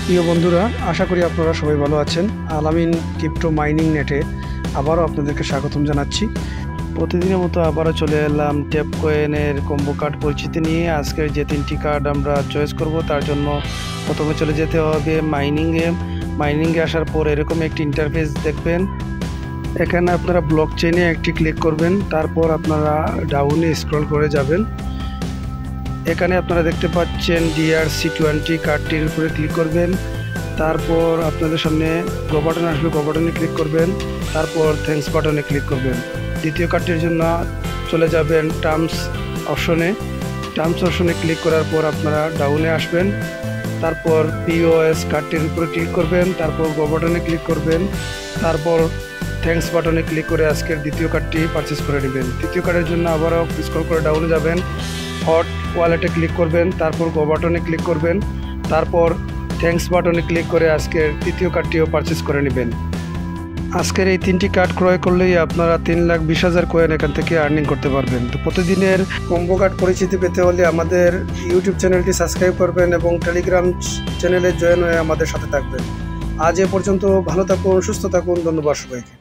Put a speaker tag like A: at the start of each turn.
A: প্রিয় বন্ধুরা, আশা করি আপনারা সবাই ভালো আছেন। আলামিন ক্রিপ্টো মাইনিং নেটে আবারও আপনাদেরকে স্বাগতম জানাচ্ছি। প্রতিদিনের মতো আবারও চলে এলাম ট্যাপ কয়েনের কম্বো কার্ড পরিচিতি নিয়ে। আজকের যে 3টি কার্ড আমরা চয়েস করব, তার জন্য প্রথমে চলে যেতে হবে মাইনিংয়ে আসার পর এরকম একটি ইন্টারফেস দেখবেন। এখানে আপনারা ব্লক চেইনে একটি ক্লিক করবেন, তারপর আপনারা ডাউনে স্ক্রল করে যাবেন। এখানে আপনারা দেখতে পাচ্ছেন DRC20 কার্ডটির উপরে ক্লিক করবেন। তারপর আপনাদের সামনে গো বাটন আসবে, গো বাটনে ক্লিক করবেন। তারপর থ্যাঙ্কস বাটনে ক্লিক করবেন। দ্বিতীয় কার্ডটির জন্য চলে যাবেন টার্মস অপশনে ক্লিক করার পর আপনারা ডাউনে আসবেন। তারপর POS কার্ডটির উপরে ক্লিক করবেন, তারপর গো বাটনে ক্লিক করবেন। তারপর থ্যাঙ্কস বাটনে ক্লিক করে আজকের দ্বিতীয় কার্ডটি পারচেস করে নেবেন। তৃতীয় কার্ডের জন্য আবারও স্ক্রল করে ডাউনে যাবেন, হট ওয়ালেটে ক্লিক করবেন, তারপর গো বাটনে ক্লিক করবেন, তারপর থ্যাঙ্কস বাটনে ক্লিক করে আজকের তৃতীয় কার্ডটিও পারচেস করে নেবেন। আজকের এই 3টি কার্ড ক্রয় করলেই আপনারা 3,20,000 কয়েন এখান থেকে আর্নিং করতে পারবেন। তো প্রতিদিনের কম্বো কার্ড পরিচিতি পেতে হলে আমাদের ইউটিউব চ্যানেলটি সাবস্ক্রাইব করবেন এবং টেলিগ্রাম চ্যানেলে জয়েন হয়ে আমাদের সাথে থাকবেন। আজ এ পর্যন্ত, ভালো থাকুন, সুস্থ থাকুন, ধন্যবাদ সবাইকে।